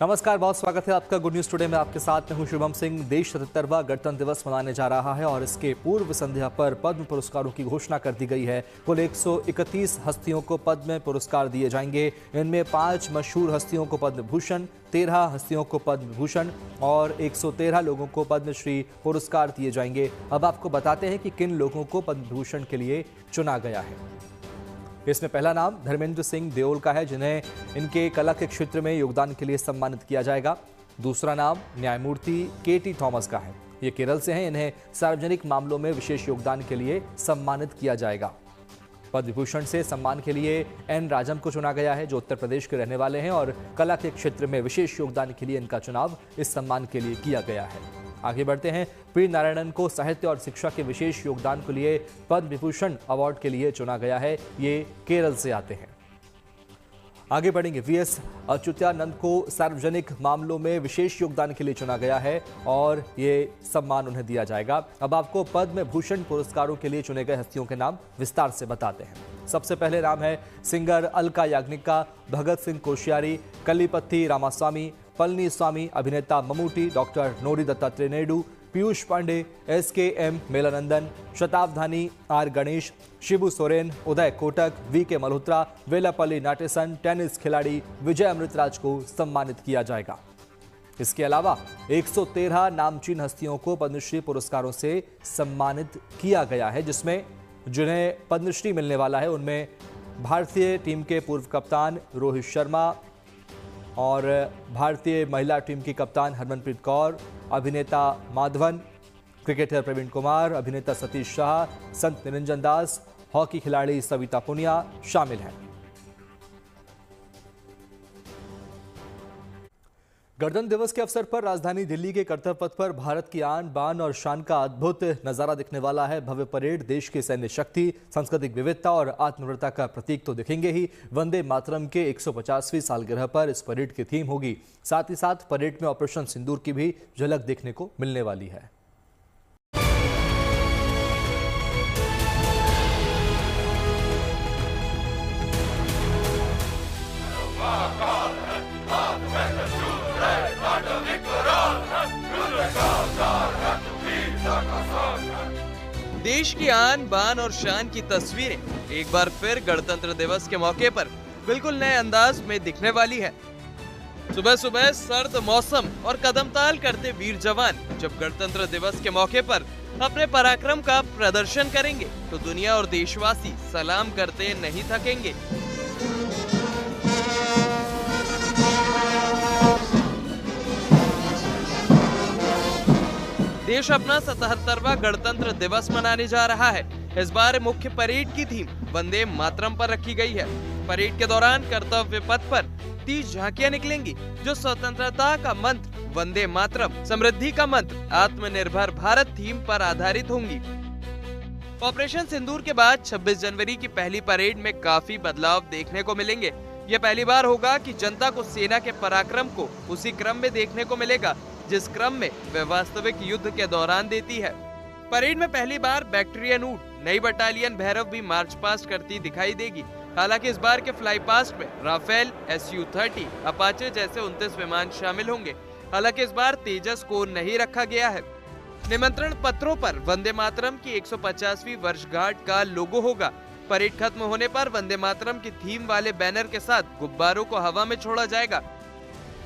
नमस्कार, बहुत स्वागत है आपका गुड न्यूज टुडे में। आपके साथ मैं हूं शुभम सिंह। देश 77वां गणतंत्र दिवस मनाने जा रहा है और इसके पूर्व संध्या पर पद्म पुरस्कारों की घोषणा कर दी गई है। कुल 131 हस्तियों को पद्म पुरस्कार दिए जाएंगे। इनमें 5 मशहूर हस्तियों को पद्म भूषण, 13 हस्तियों को पद्म भूषण और 113 लोगों को पद्मश्री पुरस्कार दिए जाएंगे। अब आपको बताते हैं कि किन लोगों को पद्म भूषण के लिए चुना गया है। इसमें पहला नाम धर्मेंद्र सिंह देओल का है, जिन्हें इनके कला के क्षेत्र में योगदान के लिए सम्मानित किया जाएगा। दूसरा नाम न्यायमूर्ति के.टी. थॉमस का है। ये केरल से हैं। इन्हें सार्वजनिक मामलों में विशेष योगदान के लिए सम्मानित किया जाएगा। पद्म भूषण से सम्मान के लिए एन राजम को चुना गया है, जो उत्तर प्रदेश के रहने वाले हैं और कला के क्षेत्र में विशेष योगदान के लिए इनका चुनाव इस सम्मान के लिए किया गया है। आगे बढ़ते हैं। पी नारायणन को साहित्य और शिक्षा के विशेष योगदान के लिए पद्म विभूषण अवार्ड के लिए चुना गया है। ये केरल से आते हैं। आगे बढ़ेंगे। वीएस अच्युतानंद को सार्वजनिक मामलों में विशेष योगदान के लिए चुना गया है और ये सम्मान उन्हें दिया जाएगा। अब आपको पद्म भूषण पुरस्कारों के लिए चुने गए हस्तियों के नाम विस्तार से बताते हैं। सबसे पहले नाम है सिंगर अलका याग्निक का, भगत सिंह कोश्यारी, कल्लीपत्थी रामास्वामी, पलनीस्वामी, अभिनेता Mammootty, doctor Nori Dattatreya Naidu, Piyush Pandey, SKM. Maeilanandhan, Shatavadhani R Ganesh, Shibu Soren, Uday Kotak, VK. Malhotra, Vellappally Natesan, tennis खिलाड़ी विजय अमृतराज को सम्मानित किया जाएगा। इसके अलावा 113 नामचीन हस्तियों को पद्मश्री पुरस्कारों से सम्मानित किया गया है, जिसमें जिन्हें पद्मश्री मिलने वाला है उनमें भारतीय टीम के पूर्व कप्तान रोहित शर्मा और भारतीय महिला टीम की कप्तान हरमनप्रीत कौर, अभिनेता माधवन, क्रिकेटर प्रवीण कुमार, अभिनेता सतीश शाह, संत निरंजन दास, हॉकी खिलाड़ी सविता पुनिया शामिल हैं। गणतंत्र दिवस के अवसर पर राजधानी दिल्ली के कर्तव्य पथ पर भारत की आन बान और शान का अद्भुत नजारा दिखने वाला है। भव्य परेड देश की सैन्य शक्ति, सांस्कृतिक विविधता और आत्मनिर्भरता का प्रतीक तो दिखेंगे ही। वंदे मातरम के 150वीं सालगिरह पर इस परेड की थीम होगी। साथ ही साथ परेड में ऑपरेशन सिंदूर की भी झलक देखने को मिलने वाली है। देश की आन बान और शान की तस्वीरें एक बार फिर गणतंत्र दिवस के मौके पर बिल्कुल नए अंदाज में दिखने वाली है। सुबह सुबह सर्द मौसम और कदमताल करते वीर जवान जब गणतंत्र दिवस के मौके पर अपने पराक्रम का प्रदर्शन करेंगे तो दुनिया और देशवासी सलाम करते नहीं थकेंगे। देश अपना 77वां गणतंत्र दिवस मनाने जा रहा है। इस बार मुख्य परेड की थीम वंदे मातरम पर रखी गई है। परेड के दौरान कर्तव्य पथ पर 30 झांकियां निकलेंगी, जो स्वतंत्रता का मंत्र वंदे मातरम, समृद्धि का मंत्र आत्मनिर्भर भारत थीम पर आधारित होंगी। ऑपरेशन सिंदूर के बाद 26 जनवरी की पहली परेड में काफी बदलाव देखने को मिलेंगे। यह पहली बार होगा कि जनता को सेना के पराक्रम को उसी क्रम में देखने को मिलेगा जिस क्रम में वे वास्तविक युद्ध के दौरान देती है। परेड में पहली बार बैक्टीरियन ऊंट, नई बटालियन भैरव भी मार्च पास्ट करती दिखाई देगी। हालांकि इस बार के फ्लाई पास्ट में राफेल, SU-30, अपाचे जैसे 29 विमान शामिल होंगे। हालांकि इस बार तेजस को नहीं रखा गया है। निमंत्रण पत्रों पर वंदे मातरम की 150वीं वर्षगांठ का लोगो होगा। परेड खत्म होने पर वंदे मातरम की थीम वाले बैनर के साथ गुब्बारों को हवा में छोड़ा जाएगा।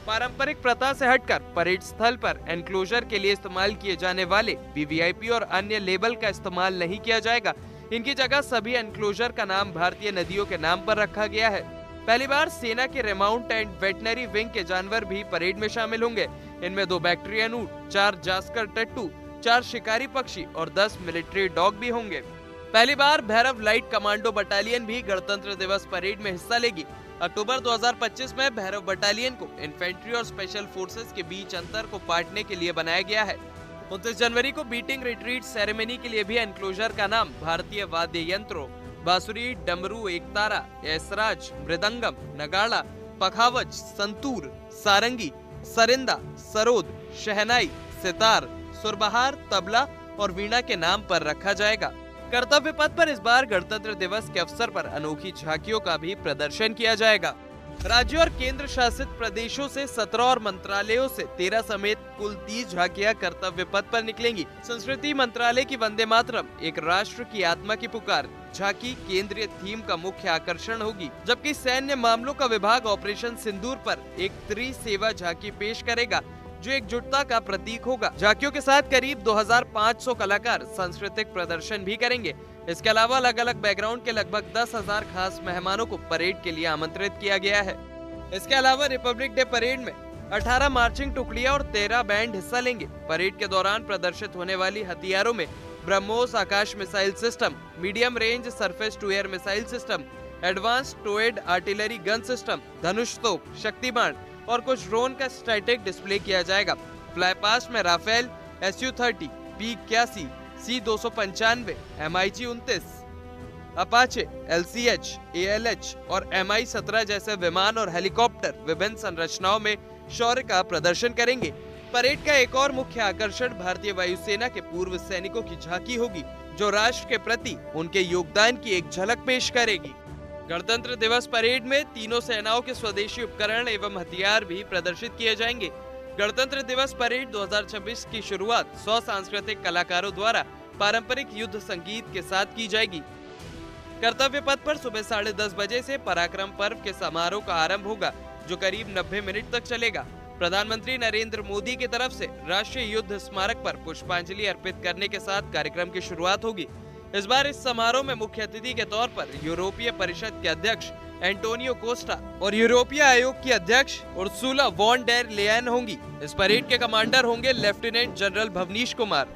पारंपरिक प्रथा से हटकर परेड स्थल पर एनक्लोजर के लिए इस्तेमाल किए जाने वाले VVIP और अन्य लेबल का इस्तेमाल नहीं किया जाएगा। इनकी जगह सभी एनक्लोजर का नाम भारतीय नदियों के नाम पर रखा गया है। पहली बार सेना के रेमाउंट एंड वेटनरी विंग के जानवर भी परेड में शामिल होंगे। इनमें 2 बैक्टीरियन ऊंट, 4 जास्कर टट्टू, 4 शिकारी पक्षी और 10 मिलिट्री डॉग भी होंगे। पहली बार भैरव लाइट कमांडो बटालियन भी गणतंत्र दिवस परेड में हिस्सा लेगी। अक्टूबर 2025 में भैरव बटालियन को इन्फेंट्री और स्पेशल फोर्सेस के बीच अंतर को पाटने के लिए बनाया गया है। 29 जनवरी को बीटिंग रिट्रीट सेरेमनी के लिए भी एनक्लोजर का नाम भारतीय वाद्य यंत्रों बांसुरी, डमरू, एकतारा, ऐसराज, मृदंगम, नगाड़ा, पखावज, संतूर, सारंगी, सरिंदा, सरोद, शहनाई, सितार, सुरबहार, तबला और वीणा के नाम पर रखा जाएगा। कर्तव्य पथ पर इस बार गणतंत्र दिवस के अवसर पर अनोखी झांकियों का भी प्रदर्शन किया जाएगा। राज्यों और केंद्र शासित प्रदेशों से 17 और मंत्रालयों से 13 समेत कुल 30 झांकियां कर्तव्य पथ पर निकलेंगी। संस्कृति मंत्रालय की वंदे मातरम, एक राष्ट्र की आत्मा की पुकार झांकी केंद्रीय थीम का मुख्य आकर्षण होगी, जबकि सैन्य मामलों का विभाग ऑपरेशन सिंदूर पर एक त्रिसेवा झांकी पेश करेगा, जो एकजुटता का प्रतीक होगा। झांकियों के साथ करीब 2500 कलाकार सांस्कृतिक प्रदर्शन भी करेंगे। इसके अलावा अलग अलग बैकग्राउंड के लगभग 10,000 खास मेहमानों को परेड के लिए आमंत्रित किया गया है। इसके अलावा रिपब्लिक डे परेड में 18 मार्चिंग टुकड़ियां और 13 बैंड हिस्सा लेंगे। परेड के दौरान प्रदर्शित होने वाली हथियारों में BrahMos Akash missile system, medium range surface to air missile system, advance towed artillery gun system, Dhanush तोप, शक्तिबाण और कुछ ड्रोन का स्टैटिक डिस्प्ले किया जाएगा। फ्लाई पास्ट में Rafale, Su-30, P-81, C-295, MiG-29, Apache, LCH, ALH और Mi-17 जैसे विमान और हेलीकॉप्टर विभिन्न संरचनाओं में शौर्य का प्रदर्शन करेंगे। परेड का एक और मुख्य आकर्षण भारतीय वायुसेना के पूर्व सैनिकों की झांकी होगी, जो राष्ट्र के प्रति उनके योगदान की एक झलक पेश करेगी। गणतंत्र दिवस परेड में तीनों सेनाओं के स्वदेशी उपकरण एवं हथियार भी प्रदर्शित किए जाएंगे। गणतंत्र दिवस परेड 2026 की शुरुआत 100 सांस्कृतिक कलाकारों द्वारा पारंपरिक युद्ध संगीत के साथ की जाएगी। कर्तव्य पथ पर सुबह 10:30 बजे से पराक्रम पर्व के समारोह का आरंभ होगा, जो करीब 90 मिनट तक चलेगा। प्रधानमंत्री नरेंद्र मोदी की तरफ से राष्ट्रीय युद्ध स्मारक पर पुष्पांजलि अर्पित करने के साथ कार्यक्रम की शुरुआत होगी। इस बार इस समारोह में मुख्य अतिथि के तौर पर यूरोपीय परिषद के अध्यक्ष एंटोनियो कोस्टा और यूरोपीय आयोग की अध्यक्ष उर्सुला वॉन डेर लेयन होंगी। इस परेड के कमांडर होंगे लेफ्टिनेंट जनरल भवनीश कुमार।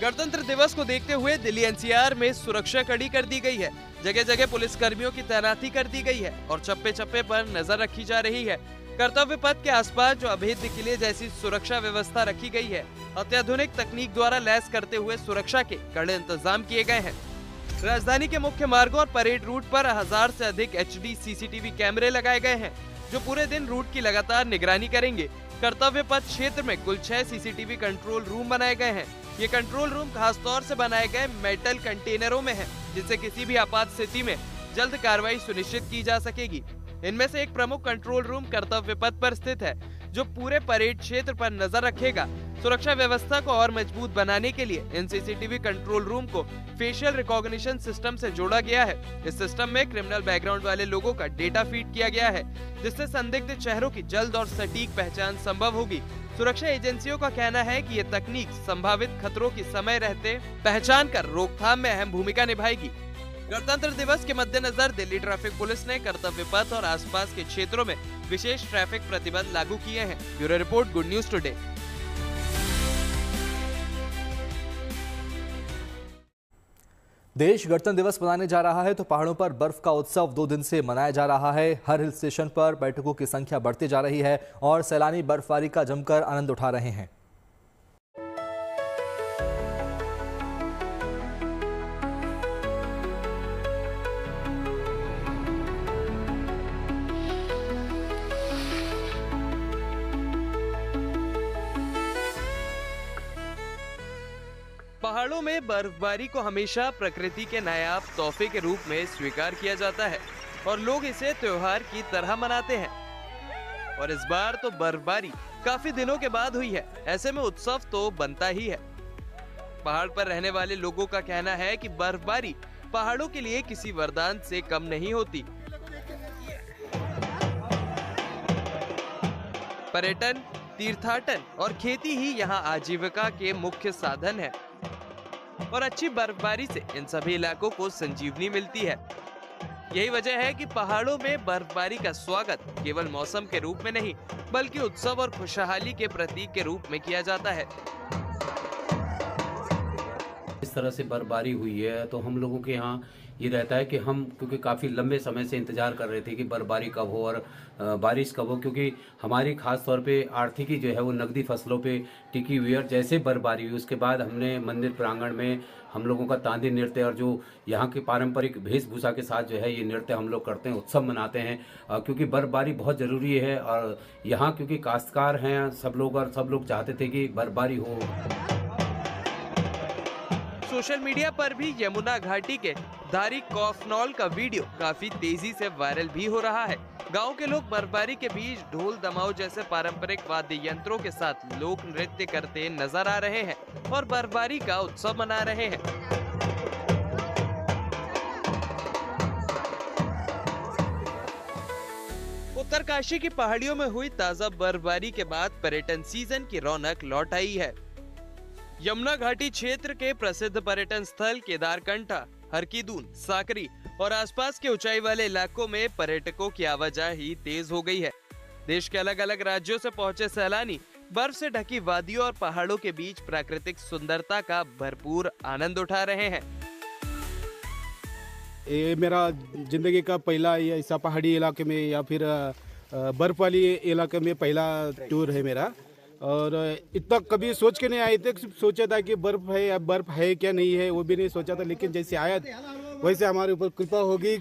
गणतंत्र दिवस को देखते हुए दिल्ली एनसीआर में सुरक्षा कड़ी कर दी गई है। जगह जगह पुलिस कर्मियों की तैनाती कर दी गई है और चप्पे चप्पे पर नजर रखी जा रही है। कर्तव्य पथ के आसपास जो अभेद्य किले जैसी सुरक्षा व्यवस्था रखी गई है, अत्याधुनिक तकनीक द्वारा लैस करते हुए सुरक्षा के कड़े इंतजाम किए गए हैं। राजधानी के मुख्य मार्गों और परेड रूट पर 1000 से अधिक HD CCTV कैमरे लगाए गए हैं, जो पूरे दिन रूट की लगातार निगरानी करेंगे। कर्तव्य पथ क्षेत्र में कुल 6 CCTV कंट्रोल रूम बनाए गए हैं। ये कंट्रोल रूम खास तौर से बनाए गए मेटल कंटेनरों में है, जिससे किसी भी आपात स्थिति में जल्द कार्रवाई सुनिश्चित की जा सकेगी। इनमें से एक प्रमुख कंट्रोल रूम कर्तव्य पथ पर स्थित है, जो पूरे परेड क्षेत्र पर नजर रखेगा। सुरक्षा व्यवस्था को और मजबूत बनाने के लिए इन CCTV कंट्रोल रूम को फेशियल रिकॉग्निशन सिस्टम से जोड़ा गया है। इस सिस्टम में क्रिमिनल बैकग्राउंड वाले लोगों का डेटा फीड किया गया है, जिससे संदिग्ध चेहरों की जल्द और सटीक पहचान संभव होगी। सुरक्षा एजेंसियों का कहना है कि ये तकनीक संभावित खतरों की समय रहते पहचान कर रोकथाम में अहम भूमिका निभाएगी। गणतंत्र दिवस के मद्देनजर दिल्ली ट्रैफिक पुलिस ने कर्तव्य पथ और आसपास के क्षेत्रों में विशेष ट्रैफिक प्रतिबंध लागू किए हैं। Bureau report, good news today. देश गणतंत्र दिवस मनाने जा रहा है तो पहाड़ों पर बर्फ का उत्सव 2 दिन से मनाया जा रहा है। हर हिल स्टेशन पर पर्यटकों की संख्या बढ़ती जा रही है और सैलानी बर्फबारी का जमकर आनंद उठा रहे हैं। पहाड़ों में बर्फबारी को हमेशा प्रकृति के नायाब तोहफे के रूप में स्वीकार किया जाता है और लोग इसे त्योहार की तरह मनाते हैं। और इस बार तो बर्फबारी काफी दिनों के बाद हुई है, ऐसे में उत्सव तो बनता ही है। पहाड़ पर रहने वाले लोगों का कहना है कि बर्फबारी पहाड़ों के लिए किसी वरदान से कम नहीं होती। पर्यटन, तीर्थाटन और खेती ही यहाँ आजीविका के मुख्य साधन है और अच्छी बर्फबारी से इन सभी इलाकों को संजीवनी मिलती है। यही वजह है कि पहाड़ों में बर्फबारी का स्वागत केवल मौसम के रूप में नहीं, बल्कि उत्सव और खुशहाली के प्रतीक के रूप में किया जाता है। इस तरह से बर्फबारी हुई है तो हम लोगों के यहाँ ये रहता है कि हम क्योंकि काफ़ी लंबे समय से इंतज़ार कर रहे थे कि बर्फबारी कब हो और बारिश कब हो, क्योंकि हमारी खास तौर पे आर्थिकी जो है वो नकदी फसलों पे टिकी हुई है। और जैसे बर्फबारी हुई उसके बाद हमने मंदिर प्रांगण में हम लोगों का तांदी नृत्य और जो यहाँ के पारंपरिक वेशभूषा के साथ जो है ये नृत्य हम लोग करते हैं, उत्सव मनाते हैं, क्योंकि बर्फबारी बहुत ज़रूरी है। और यहाँ क्योंकि काश्तकार हैं सब लोग और सब लोग चाहते थे कि बर्फबारी हो। सोशल मीडिया पर भी यमुना घाटी के बर्फधारी कॉफनॉल का वीडियो काफी तेजी से वायरल भी हो रहा है। गांव के लोग बर्फबारी के बीच ढोल दमाऊ जैसे पारंपरिक वाद्य यंत्रों के साथ लोक नृत्य करते नजर आ रहे हैं और बर्फबारी का उत्सव मना रहे हैं। उत्तरकाशी की पहाड़ियों में हुई ताजा बर्फबारी के बाद पर्यटन सीजन की रौनक लौट आई है। यमुना घाटी क्षेत्र के प्रसिद्ध पर्यटन स्थल केदारकंठा, हरकीदून, साकरी और आसपास के ऊंचाई वाले इलाकों में पर्यटकों की आवाजाही तेज हो गई है। देश के अलग अलग राज्यों से पहुंचे सैलानी बर्फ से ढकी वादियों और पहाड़ों के बीच प्राकृतिक सुंदरता का भरपूर आनंद उठा रहे हैं। ये मेरा ज़िंदगी का पहला ये ऐसा पहाड़ी इलाके में या फिर बर्फ़ वाली इलाके में पहला टूर है मेरा, और इतना कभी सोच के नहीं आए थे। सोचा था कि बर्फ़ है या बर्फ़ है क्या नहीं है वो भी नहीं सोचा था, लेकिन जैसे आया वैसे हमारे ऊपर कृपा होगी,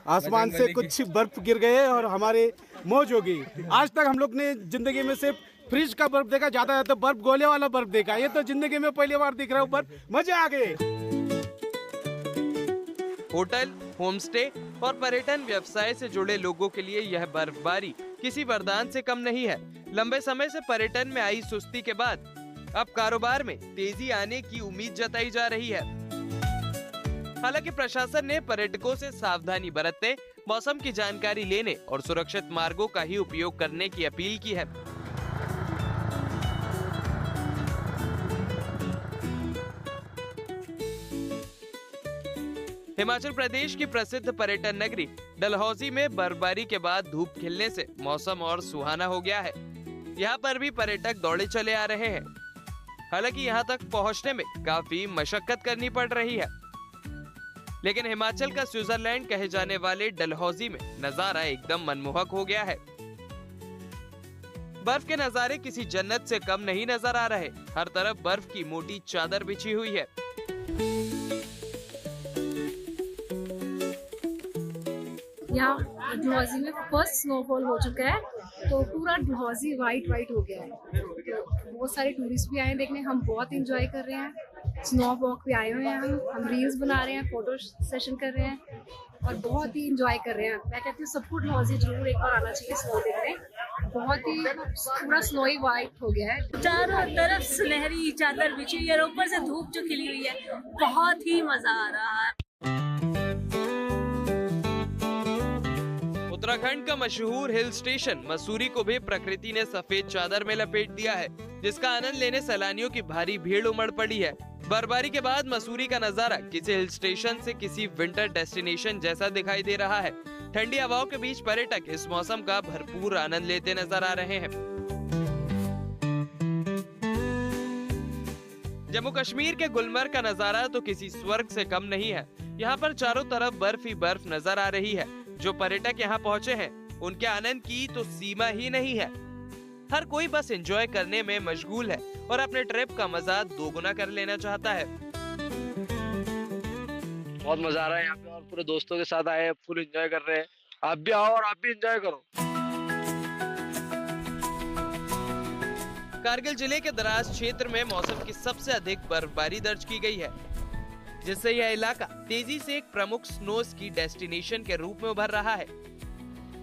आसमान से कुछ बर्फ़ गिर गए और हमारे मौज हो गई। आज तक हम लोग ने ज़िंदगी में सिर्फ फ्रिज का बर्फ़ देखा, ज़्यादा तो बर्फ़ गोले वाला बर्फ़ देखा। ये तो ज़िंदगी में पहली बार दिख रहा है बर्फ़, मजे आ गए। होटल, होमस्टे और पर्यटन व्यवसाय से जुड़े लोगों के लिए यह बर्फबारी किसी वरदान से कम नहीं है। लंबे समय से पर्यटन में आई सुस्ती के बाद अब कारोबार में तेजी आने की उम्मीद जताई जा रही है। हालांकि प्रशासन ने पर्यटकों से सावधानी बरतने, मौसम की जानकारी लेने और सुरक्षित मार्गों का ही उपयोग करने की अपील की है। हिमाचल प्रदेश की प्रसिद्ध पर्यटन नगरी डलहौजी में बर्फबारी के बाद धूप खिलने से मौसम और सुहाना हो गया है। यहाँ पर भी पर्यटक दौड़े चले आ रहे हैं। हालांकि यहाँ तक पहुँचने में काफी मशक्कत करनी पड़ रही है, लेकिन हिमाचल का स्विट्जरलैंड कहे जाने वाले डलहौजी में नजारा एकदम मनमोहक हो गया है। बर्फ के नजारे किसी जन्नत से कम नहीं नजर आ रहे। हर तरफ बर्फ की मोटी चादर बिछी हुई है। यहाँ डलहौजी में फर्स्ट स्नोफॉल हो चुका है, तो पूरा डलहौजी वाइट हो गया है। तो बहुत सारे टूरिस्ट भी आए हैं देखने, हम बहुत इंजॉय कर रहे हैं। स्नो वॉक पे आए हुए हैं, हम रील्स बना रहे हैं, फोटो सेशन कर रहे हैं और बहुत ही इंजॉय कर रहे हैं। मैं कहती हूँ सबको डलहौजी जरूर एक बार आना चाहिए स्नो देखने। बहुत ही पूरा स्नोई वाइट हो गया है, चारों तरफ सुनहरी चादर बिछी हुई है, ऊपर से धूप जो खिली हुई है, बहुत ही मजा आ रहा है। उत्तराखंड का मशहूर हिल स्टेशन मसूरी को भी प्रकृति ने सफेद चादर में लपेट दिया है, जिसका आनंद लेने सैलानियों की भारी भीड़ उमड़ पड़ी है। बर्फबारी के बाद मसूरी का नजारा किसी हिल स्टेशन से किसी विंटर डेस्टिनेशन जैसा दिखाई दे रहा है। ठंडी हवाओं के बीच पर्यटक इस मौसम का भरपूर आनंद लेते नजर आ रहे हैं। जम्मू कश्मीर के गुलमर्ग का नजारा तो किसी स्वर्ग से कम नहीं है। यहाँ पर चारों तरफ बर्फ ही बर्फ नजर आ रही है। जो पर्यटक यहाँ पहुँचे हैं उनके आनंद की तो सीमा ही नहीं है। हर कोई बस एंजॉय करने में मशगूल है और अपने ट्रिप का मजा दोगुना कर लेना चाहता है। बहुत मजा आ रहा है यहाँ पे और पूरे दोस्तों के साथ आए, फुल एंजॉय कर रहे हैं। आप भी आओ और आप भी एंजॉय करो। कारगिल जिले के द्रास क्षेत्र में मौसम की सबसे अधिक बर्फबारी दर्ज की गई है, जिससे यह इलाका तेजी से एक प्रमुख स्नो स्की डेस्टिनेशन के रूप में उभर रहा है।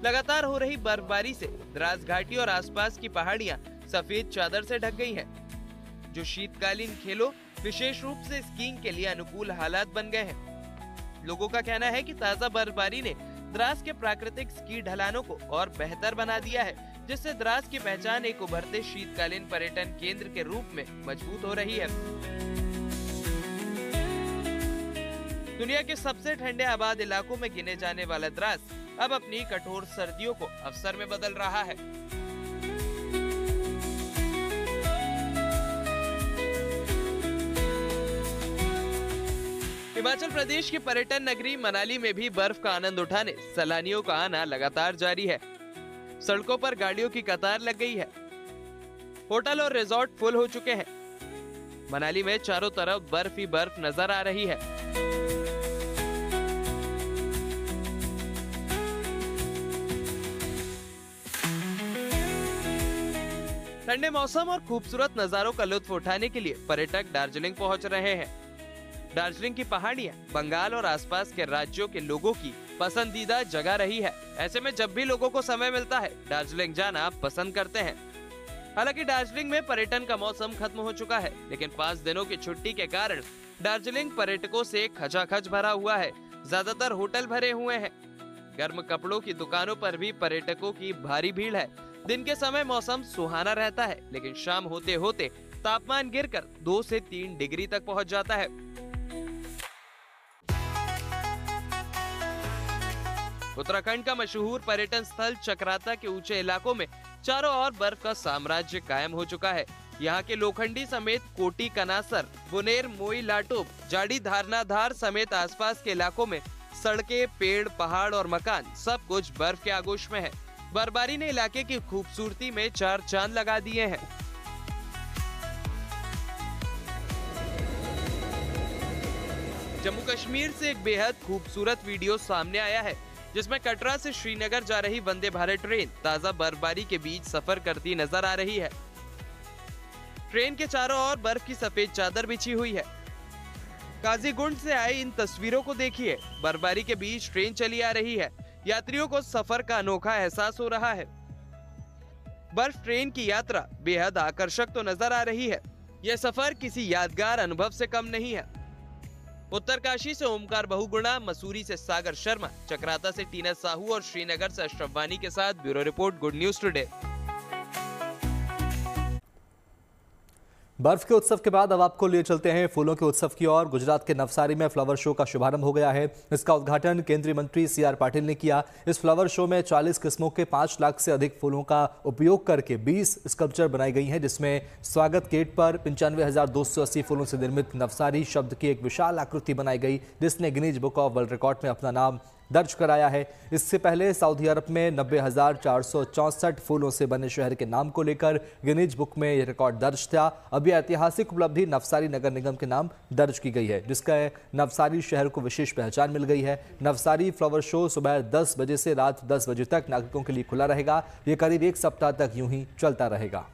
लगातार हो रही बर्फबारी से द्रास घाटी और आसपास की पहाड़ियां सफेद चादर से ढक गई हैं, जो शीतकालीन खेलों विशेष रूप से स्कीइंग के लिए अनुकूल हालात बन गए हैं। लोगों का कहना है कि ताजा बर्फबारी ने द्रास के प्राकृतिक स्की ढलानों को और बेहतर बना दिया है, जिससे द्रास की पहचान एक उभरते शीतकालीन पर्यटन केंद्र के रूप में मजबूत हो रही है। दुनिया के सबसे ठंडे आबाद इलाकों में गिने जाने वाला द्रास अब अपनी कठोर सर्दियों को अवसर में बदल रहा है। हिमाचल प्रदेश की पर्यटन नगरी मनाली में भी बर्फ का आनंद उठाने सैलानियों का आना लगातार जारी है। सड़कों पर गाड़ियों की कतार लग गई है। होटल और रिजॉर्ट फुल हो चुके हैं। मनाली में चारों तरफ बर्फ ही बर्फ नजर आ रही है। ठंडे मौसम और खूबसूरत नजारों का लुत्फ उठाने के लिए पर्यटक दार्जिलिंग पहुंच रहे हैं। दार्जिलिंग की पहाड़ियां बंगाल और आसपास के राज्यों के लोगों की पसंदीदा जगह रही है। ऐसे में जब भी लोगों को समय मिलता है, दार्जिलिंग जाना पसंद करते हैं। हालांकि दार्जिलिंग में पर्यटन का मौसम खत्म हो चुका है, लेकिन 5 दिनों की छुट्टी के कारण दार्जिलिंग पर्यटकों से खचाखच भरा हुआ है। ज्यादातर होटल भरे हुए हैं। गर्म कपड़ों की दुकानों पर भी पर्यटकों की भारी भीड़ है। दिन के समय मौसम सुहाना रहता है, लेकिन शाम होते होते तापमान गिरकर 2 से 3 डिग्री तक पहुंच जाता है। उत्तराखंड का मशहूर पर्यटन स्थल चक्राता के ऊंचे इलाकों में चारों ओर बर्फ का साम्राज्य कायम हो चुका है। यहाँ के लोखंडी समेत कोटी कनासर, बुनेर, मोई लाटोब, जाड़ी धारनाधार समेत आसपास के इलाकों में सड़कें, पेड़, पहाड़ और मकान सब कुछ बर्फ के आगोश में है। बर्फबारी ने इलाके की खूबसूरती में 4 चांद लगा दिए हैं। जम्मू कश्मीर से एक बेहद खूबसूरत वीडियो सामने आया है, जिसमें कटरा से श्रीनगर जा रही वंदे भारत ट्रेन ताजा बर्फबारी के बीच सफर करती नजर आ रही है। ट्रेन के चारों ओर बर्फ की सफेद चादर बिछी हुई है। काजीगुंड से आई इन तस्वीरों को देखिए। बर्फबारी के बीच ट्रेन चली आ रही है। यात्रियों को सफर का अनोखा एहसास हो रहा है। बर्फ ट्रेन की यात्रा बेहद आकर्षक तो नजर आ रही है। यह सफर किसी यादगार अनुभव से कम नहीं है। उत्तरकाशी से ओमकार बहुगुणा, मसूरी से सागर शर्मा, चक्राता से टीना साहू और श्रीनगर से अशरफ वानी के साथ bureau report, good news today. बर्फ के उत्सव के बाद अब आपको लिए चलते हैं फूलों के उत्सव की ओर। गुजरात के नवसारी में फ्लावर शो का शुभारंभ हो गया है। इसका उद्घाटन केंद्रीय मंत्री CR पाटिल ने किया। इस फ्लावर शो में 40 किस्मों के 5 लाख से अधिक फूलों का उपयोग करके 20 स्कल्पचर बनाई गई हैं, जिसमें स्वागत गेट पर 95,280 फूलों से निर्मित नवसारी शब्द की एक विशाल आकृति बनाई गई, जिसने Guinness book of world record में अपना नाम दर्ज कराया है। इससे पहले सऊदी अरब में 90,464 फूलों से बने शहर के नाम को लेकर गिनीज बुक में यह रिकॉर्ड दर्ज था। अब यह ऐतिहासिक उपलब्धि नवसारी नगर निगम के नाम दर्ज की गई है, जिसका नवसारी शहर को विशेष पहचान मिल गई है। नवसारी फ्लावर शो सुबह 10 बजे से रात 10 बजे तक नागरिकों के लिए खुला रहेगा। ये करीब 1 सप्ताह तक यूं ही चलता रहेगा।